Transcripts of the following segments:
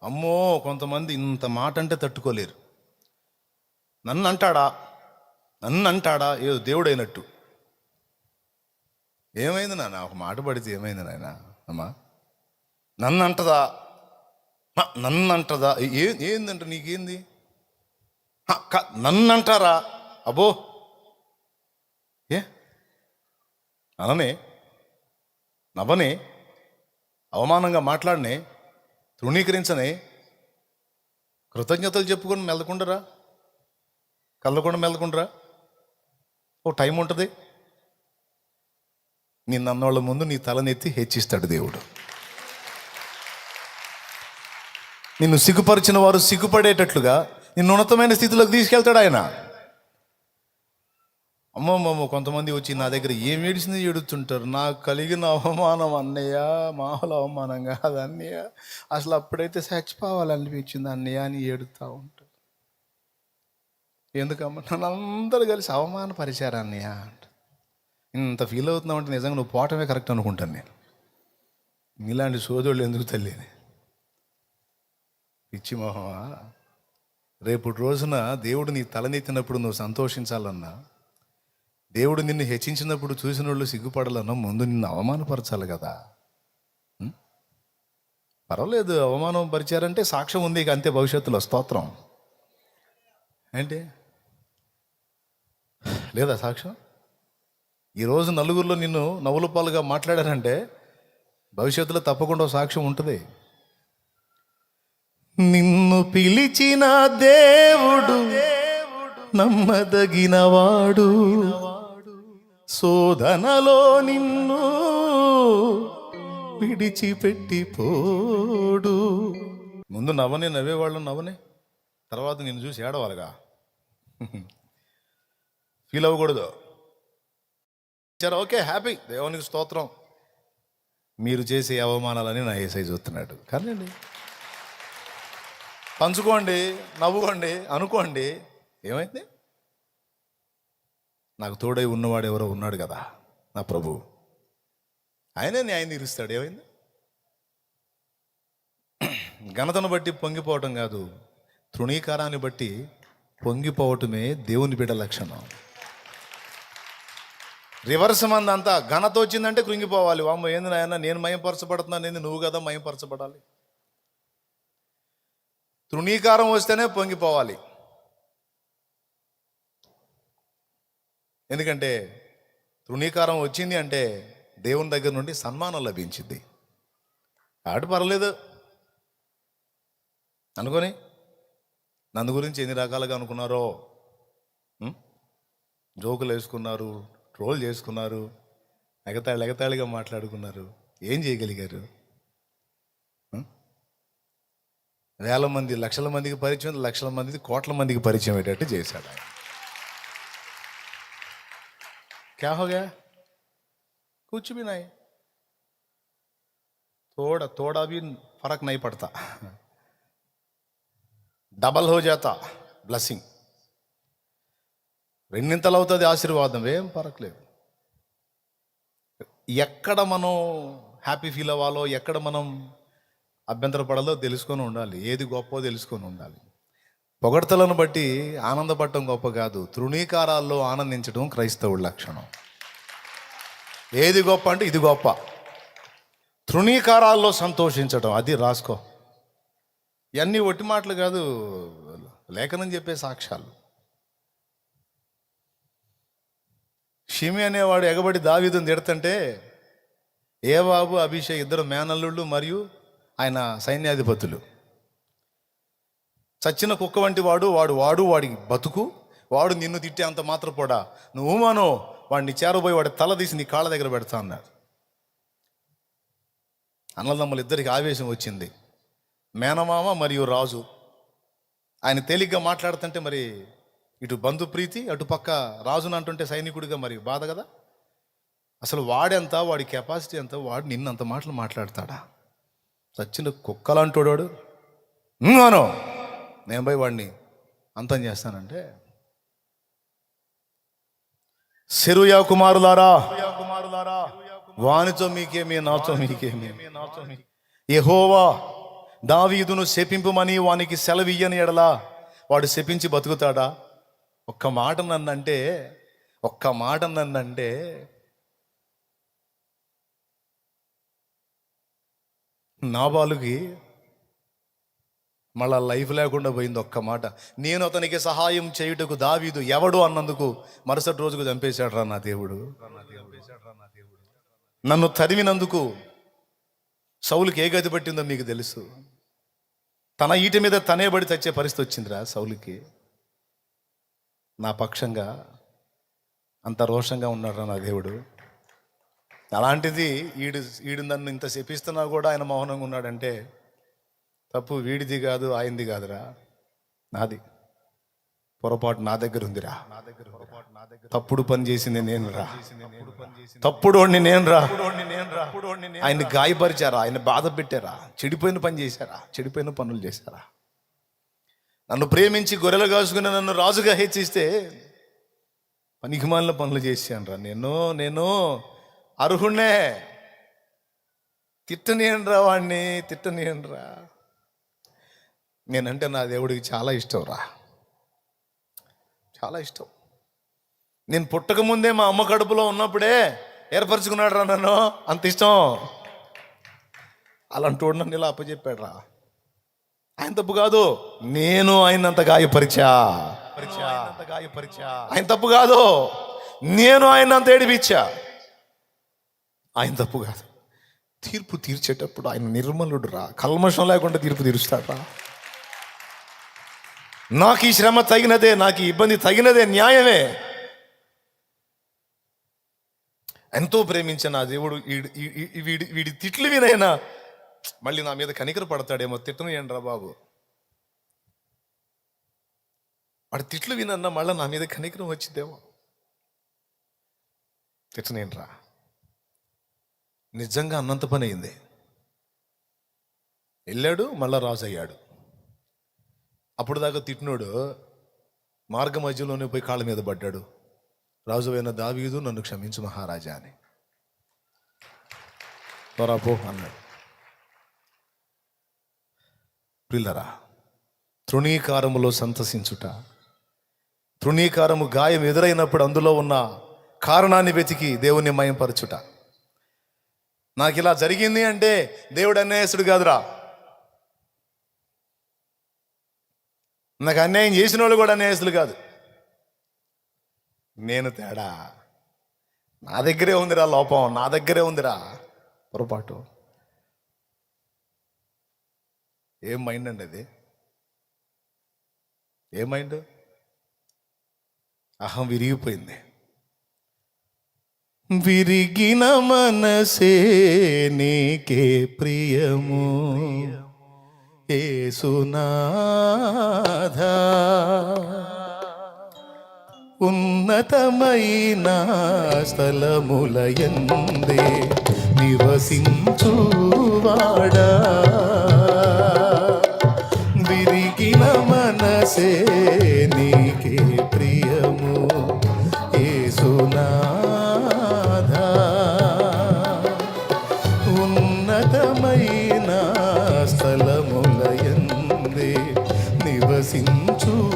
అమ్మో, కొంతమంది ఇంత మాట అంటే తట్టుకోలేరు. నన్ను అంటాడా, నన్ను అంటాడా, ఏదో దేవుడైనట్టు. ఏమైంది నాన్న, ఒక మాట పడితే ఏమైంది నాయన? అమ్మా నన్ను అంటదా, నన్ను అంటదా, ఏందంట నీకేంది? నన్ను అంటారా? అబ్బో, ఏ అననే, నవ్వనే, అవమానంగా మాట్లాడనే, తృణీకరించనే, కృతజ్ఞతలు చెప్పుకొని మెల్లకుండరా, కళ్ళకుండా మెల్లకుండరా. ఓ టైం ఉంటుంది. నిన్ను అన్నోళ్ళ ముందు నీ తలనెత్తి హెచ్చిస్తాడు దేవుడు. నిన్ను సిగ్గుపరిచిన వారు సిగ్గుపడేటట్లుగా నిన్ను ఉన్నతమైన స్థితిలోకి తీసుకెళ్తాడు ఆయన. అమ్మమ్మమ్మ, కొంతమంది వచ్చి నా దగ్గర ఏం ఏడిసింది ఏడుతుంటారు. నాకు కలిగిన అవమానం అన్నయ్య, మామూలు అవమానం కాదు అన్నయ్య, అసలు అప్పుడైతే చచ్చిపోవాలనిపించింది అన్నయ్య అని ఏడుతూ ఉంటారు. ఎందుకమ్మా? నన్ను అందరూ కలిసి అవమానపరిచారు అన్నయ్య అంట. ఇంత ఫీల్ అవుతున్నావు అంటే నిజంగా నువ్వు పోవటమే కరెక్ట్ అనుకుంటాను నేను. ఇలాంటి సోదరులు ఎందుకు తల్లిని? పిచ్చి మొహమా. రేపటి రోజున దేవుడు నీ తలనెత్తినప్పుడు నువ్వు సంతోషించాలన్నా, దేవుడు నిన్ను హెచ్చించినప్పుడు చూసిన వాళ్ళు సిగ్గుపడాలన్నా ముందు నిన్ను అవమానపరచాలి కదా. పర్వాలేదు, అవమానం పరిచారంటే సాక్ష్యం ఉంది ఇక అంతే భవిష్యత్తులో. స్తోత్రం. ఏంటి లేదా సాక్ష్యం? ఈరోజు నలుగురిలో నిన్ను నవ్వుల పాలుగా మాట్లాడారంటే భవిష్యత్తులో తప్పకుండా సాక్ష్యం ఉంటుంది. నిన్ను పిలిచిన దేవుడు నమ్మదగినవాడు, శోధనలో నిన్ను విడిచిపెట్టిపోడు. ముందు నవ్వనే, నవ్వేవాళ్ళు నవ్వనే, తర్వాత నిన్ను చూసి ఏడవాలిగా. ఫీల్ అవ్వకూడదు. ఓకే, హ్యాపీ, దేవునికి స్తోత్రం. మీరు చేసే అవమానాలని నా యేసయ్య చూస్తున్నాడు. కానీ పంచుకోండి, నవ్వుకోండి, అనుకోండి. ఏమైంది? నాకు తోడై ఉన్నవాడు ఎవరో ఉన్నాడు కదా, నా ప్రభు. ఆయనే న్యాయం తీరుస్తాడు. ఏమైంది? ఘనతను బట్టి పొంగిపోవటం కాదు, తృణీకారాన్ని బట్టి పొంగిపోవటమే దేవుని బిడ్డ లక్షణం. రివర్స్ మంది అంతా ఘనత వచ్చిందంటే కృంగిపోవాలి. వామ్మ ఏంది నాయన, నేను మయంపరచబడుతున్నాను, ఏంది నువ్వు కదా మయంపరచబడాలి. తృణీకారం వస్తేనే పొంగిపోవాలి. ఎందుకంటే తృణీకారం వచ్చింది అంటే దేవుని దగ్గర నుండి సన్మానం లభించింది. ఆడు పర్లేదు అనుకొని నన్ను గురించి ఎన్ని రకాలుగా అనుకున్నారో, జోకులు వేసుకున్నారు, ట్రోల్ చేసుకున్నారు, ఎగతాళిగా మాట్లాడుకున్నారు. ఏం చేయగలిగారు? వేల మంది, లక్షల మందికి పరిచయం, లక్షల మందికి, కోట్ల మందికి పరిచయం అయ్యేటట్టు చేశాడు ఆయన. क्या हो गया? कुछ भी नहीं, थोड़ा भी फर्क नहीं पड़ता, డబల్ हो जाता బ్లెస్సింగ్. రెండింతలు అవుతుంది ఆశీర్వాదం. ఏం పరకలేదు. ఎక్కడ మనం హ్యాపీ ఫీల్ అవ్వాలో, ఎక్కడ మనం అభ్యంతరపడాలో తెలుసుకొని ఉండాలి. ఏది గొప్పో తెలుసుకొని ఉండాలి. పొగడ్తలను బట్టి ఆనందపడటం గొప్ప కాదు, తృణీకారాల్లో ఆనందించడం క్రైస్తవుడి లక్షణం. ఏది గొప్ప అంటే ఇది గొప్ప. తృణీకారాల్లో సంతోషించడం, అది రాసుకో. ఇవన్నీ ఒట్టి మాటలు కాదు, లేఖనం చెప్పే సాక్ష్యాలు. షిమి అనేవాడు ఎగబడి దావీదుని తిడుతుంటే యోవాబు, అభిషేక్ ఇద్దరు మేనల్లుళ్ళు మరియు ఆయన సైన్యాధిపతులు. చచ్చిన కుక్క వంటి వాడు వాడికి బతుకు, వాడు నిన్ను తిట్టే అంత మాత్రపోడా నువ్వు మానో వాడిని చేరబోయి వాడి తల తీసి నీ కాళ్ళ దగ్గర పెడతా అన్నాడు. అన్నదమ్ములు ఇద్దరికి ఆవేశం వచ్చింది. మేనమామ మరియు రాజు. ఆయన తేలిగ్గా మాట్లాడుతుంటే మరి ఇటు బంధుప్రీతి, అటు పక్క రాజును అంటుంటే సైనికుడిగా మరి బాధ కదా. అసలు వాడెంత, వాడి కెపాసిటీ ఎంత, వాడు నిన్నంత మాటలు మాట్లాడతాడా? చచ్చిన కుక్కలంటోడు వాడు. అను, నేను పోయి వాడిని అంతం చేస్తానంటే, సెరూయా కుమారులారా, వానితో మీకేమి, నాతో మీకేమి, యెహోవా దావీదును శపింపుమని వానికి సెలవియ్యని ఎడలా వాడు శపించి బతుకుతాడా? ఒక్క మాట నన్నంటే నాబాలుకి మళ్ళా లైఫ్ లేకుండా పోయింది. ఒక్క మాట, నేను అతనికి సహాయం చేయుటకు దావీదు ఎవడు అన్నందుకు మరుసటి రోజుకు చంపేశాడు రా నా దేవుడు. నన్ను తరిమినందుకు సౌలుకి ఏ గతి పట్టిందో మీకు తెలుసు. తన ఈటి మీద తనే పడి చచ్చే పరిస్థితి వచ్చిందిరా సౌలుకి. నా పక్షంగా అంత రోషంగా ఉన్నాడు రా నా దేవుడు. అలాంటిది ఈడు నన్ను ఇంత శపిస్తున్నా కూడా ఆయన మౌనంగా ఉన్నాడంటే తప్పు వీడిది కాదు, ఆయనది కాదురా, నాది. పొరపాటు నా దగ్గర ఉందిరా. తప్పుడు పని చేసింది నేను రా, తప్పుడోడిని నేను రా. ఆయన్ని గాయపరిచారా, ఆయన బాధ పెట్టారా, చెడిపోయిన పని చేశారా, చెడిపోయిన పనులు చేశారా? నన్ను ప్రేమించి గొర్రెలు కాసుకుని నన్ను రాజుగా హెచ్చిస్తే పనికిమాలిన పనులు చేశాను రా. నేను అర్హుణ్ణే, తిట్టనియండ్రా వాడిని, తిట్టనియండ్రా. నేనంటే నా దేవుడికి చాలా ఇష్టం రా, చాలా ఇష్టం. నేను పుట్టకముందే మా అమ్మ కడుపులో ఉన్నప్పుడే ఏర్పరచుకున్నాడు రా నన్ను, అంత ఇష్టం. అలాంటి నన్ను ఇలా అప్పచెప్పాడు రా. ఆయన తప్పు కాదు, నేను ఆయనంత గాయపరిచా. ఆయన తప్పు కాదు, నేను ఆయనంత ఏడిపించా. ఆయన తప్పు కాదు. తీర్పు తీర్చేటప్పుడు ఆయన నిర్మలుడు రా, కల్మషం లేకుండా తీర్పు తీరుస్తాడు రా. నాకు ఈ శ్రమ తగినదే, నాకు ఈ ఇబ్బంది తగినదే, న్యాయమే. ఎంతో ప్రేమించిన నా దేవుడు వీడి తిట్లు వినైనా మళ్ళీ నా మీద కనికర పడతాడేమో. తిట్టను ఏంట్రా బాబు, వాడి తిట్లు వినన్నా మళ్ళీ నా మీద కనికరం వచ్చిద్దేమో. తిట్టనేంట్రా, నిజంగా అన్నంత పని అయింది. వెళ్ళాడు, మళ్ళా రాజు అయ్యాడు. అప్పుడు దాకా తిట్టినోడు మార్గ మధ్యలోనే పోయి కాళ్ళ మీద పడ్డాడు. రాజు అయిన దావీదు, నన్ను క్షమించు మహారాజా అని. త్వరపో అన్నాడు. పిల్లరా, తృణీకారములో సంతసించుట, తృణీకారము గాయం ఎదురైనప్పుడు అందులో ఉన్న కారణాన్ని వెతికి దేవుణ్ణి మయంపరచుట. నాకు ఇలా జరిగింది అంటే దేవుడు అన్యాయస్తుడు కాదురా. నాకు అన్యాయం చేసిన వాళ్ళు కూడా అన్యాయస్తులు కాదు. నేను తేడా, నా దగ్గరే ఉందిరా లోపం, నా దగ్గరే ఉందిరా పొరపాటు. ఏం మైండ్ అండి అది? ఏ మైండ్? అహం విరిగిపోయింది. విరిగిన మనసే నీకే ప్రియము యేసునాథా, ఉన్నతమైన స్థలములయందే నివసించువాడా. విరిగిన మనసే నీకే ప్రియము యేసునాథా, ఉన్నతమైన స్థలములయందే నివసించువాడా.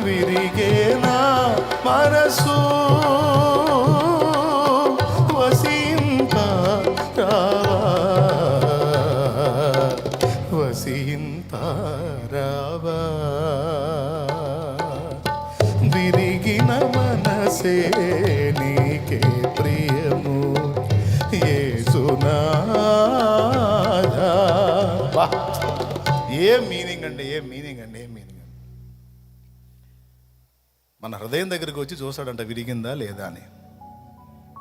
విరిగేనా మనసు వసింతారావా, విరిగిన మనసే నీకే ప్రియము యేసునాథా. ఏం మీనింగ్ అండి, ఏం మీనింగ్ అండి, ఏం మీనింగ్ అండి. మన హృదయం దగ్గరికి వచ్చి చూస్తాడంట విరిగిందా లేదా అని.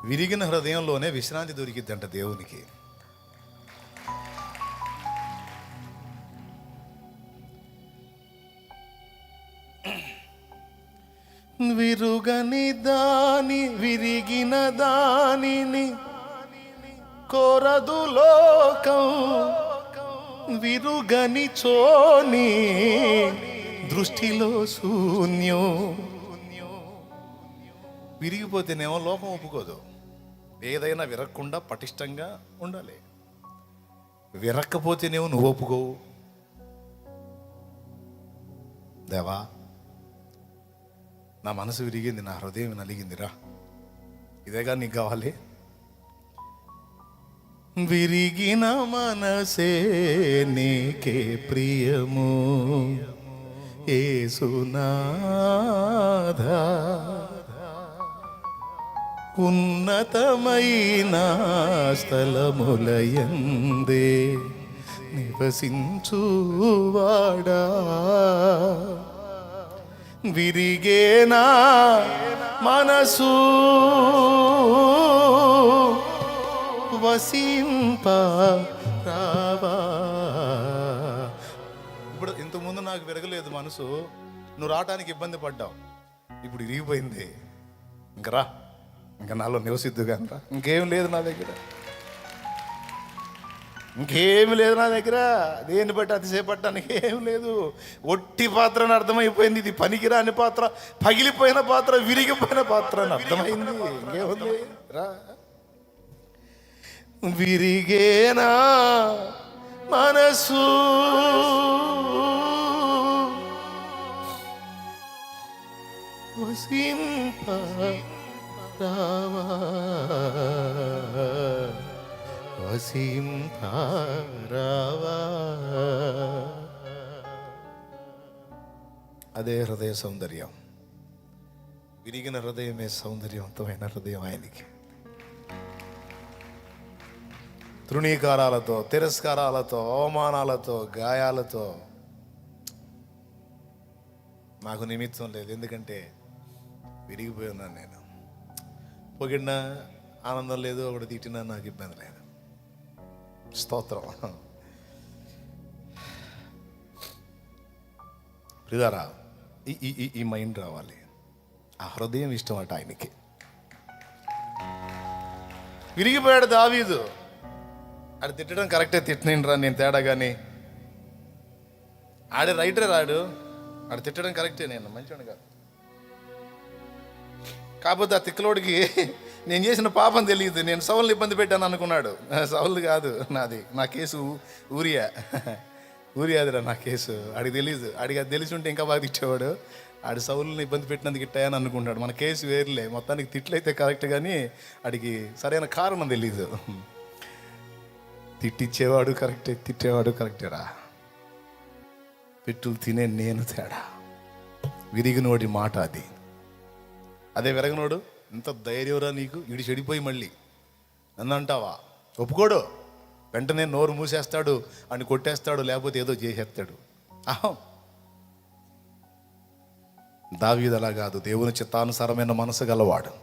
విరిగిన హృదయంలోనే విశ్రాంతి దొరికిద్దంట దేవునికి. విరుగని దాని విరిగిన దానిని కోరదు లోకం, విరుగని చోని దృష్టిలో శూన్యం. విరిగిపోతేనేమో లోకం ఒప్పుకోదు. ఏదైనా విరగకుండా పటిష్టంగా ఉండాలి. విరక్కపోతేనేమో నువ్వు ఒప్పుకోవు. దేవా, నా మనసు విరిగింది, నా హృదయం నలిగిందిరా, ఇదేగా నీకు కావాలి. విరిగిన మనసే నీకే ప్రియము యేసునాథా, ఉన్నతమైన స్థలములయందే నివసించువాడా, విరిగేనా మనసు వసింప రావా. ఇప్పుడు ఇంతకుముందు నాకు విరగలేదు మనసు, నువ్వు రావటానికి ఇబ్బంది పడ్డావు, ఇప్పుడు ఇరిగిపోయింది. ఇంక రా, ఇంకా నాలో నివసిద్దుగా రా. ఇంకేం లేదు నా దగ్గర, ఇంకేమి లేదు నా దగ్గర. దేన్ని బట్టి అతిశయపడటానికి ఏం లేదు. ఒట్టి పాత్ర అని అర్థమైపోయింది. ఇది పనికిరాని పాత్ర, పగిలిపోయిన పాత్ర, విరిగిపోయిన పాత్ర అని అర్థమైంది. ఇంకేముంది రా. విరిగేనా మనసు వసింప రావా, వసింప రావా. అదే హృదయ సౌందర్యం. విరిగిన హృదయమే సౌందర్యవంతమైన హృదయం ఆయనకి. తృణీకారాలతో, తిరస్కారాలతో, అవమానాలతో, గాయాలతో నాకు నిమిత్తం లేదు. ఎందుకంటే విరిగిపోయి ఉన్నాను నేను. పొగిడినా ఆనందం లేదు, ఒకటి తిట్టినా నాకు ఇబ్బంది లేదు. స్తోత్రం. ప్రియారా, ఈ మైండ్ రావాలి. ఆ హృదయం ఇష్టం అట ఆయనకి. విరిగిపోయాడు దావీదు. ఆడు తిట్టడం కరెక్టే, తిట్టనేంట్రా నేను తేడా, కానీ ఆడే రైటరే రాడు. ఆడు తిట్టడం కరెక్టే, నేను మంచివాడు కాదు. కాకపోతే ఆ తిక్కలోడికి నేను చేసిన పాపం తెలియదు. నేను సౌల్ని ఇబ్బంది పెట్టాను అనుకున్నాడు. సౌలు కాదు నాది, నా కేసు ఊరియాదిరా నా కేసు. ఆడికి తెలీదు. ఆడికి అది తెలిసి ఉంటే ఇంకా బాగా తిట్టేవాడు. ఆడి సౌలుని ఇబ్బంది పెట్టినందుకు ఇట్టాయని అనుకుంటాడు. మన కేసు వేరులే. మొత్తానికి తిట్లయితే కరెక్ట్, కానీ ఆడికి సరైన కారణం తెలీదు. తిట్టిచ్చేవాడు కరెక్టే, తిట్టేవాడు కరెక్టేరా. పెట్టులు తినే నేను తేడా. విరిగినోడి మాట అది. అదే విరగనోడు, ఎంత ధైర్యంరా నీకు, ఇడి చెడిపోయి మళ్ళీ నన్ను అంటావా, ఒప్పుకోడు. వెంటనే నోరు మూసేస్తాడు, అని కొట్టేస్తాడు, లేకపోతే ఏదో చేసేస్తాడు. దావీదు అలా కాదు. దేవుని చిత్తానుసారమైన మనసు గలవాడు.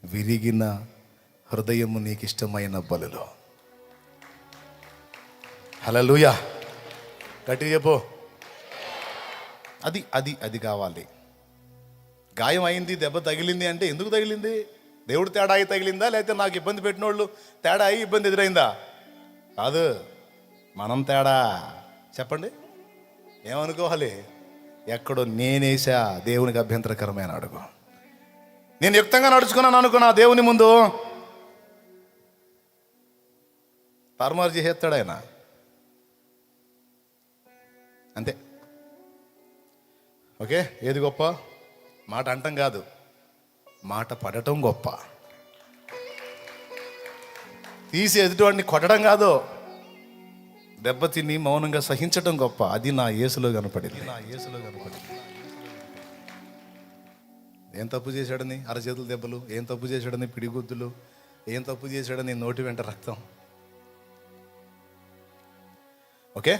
విరిగిన హృదయము నీకు ఇష్టమైన బలులో. హల్లెలూయా, గట్టిగా చెప్పు. అది అది అది కావాలి. గాయం అయింది, దెబ్బ తగిలింది అంటే ఎందుకు తగిలింది? దేవుడు తేడా అయి తగిలిందా, లేకపోతే నాకు ఇబ్బంది పెట్టిన వాళ్ళు తేడా అయి ఇబ్బంది ఎదురైందా? కాదు, మనం తేడా. చెప్పండి, ఏమనుకోవాలి? ఎక్కడో నేనేసా, దేవునికి అభ్యంతరకరమైన అడుగు. నేను యుక్తంగా నడుచుకున్నాను అనుకున్నా, దేవుని ముందు తారుమారు చేసేస్తాడు ఆయన. అంతే. ఓకే, ఏది గొప్ప? మాట అంటం కాదు, మాట పడటం గొప్ప. తీసి ఎదుటివాడిని కొట్టడం కాదు, దెబ్బతిని మౌనంగా సహించటం గొప్ప. అది నా యేసులో కనపడింది. ఏం తప్పు చేశాడని అరచేతుల దెబ్బలు, ఏం తప్పు చేశాడని పిడిగుద్దులు, ఏం తప్పు చేశాడని నోటి వెంట రక్తం. ఓకే.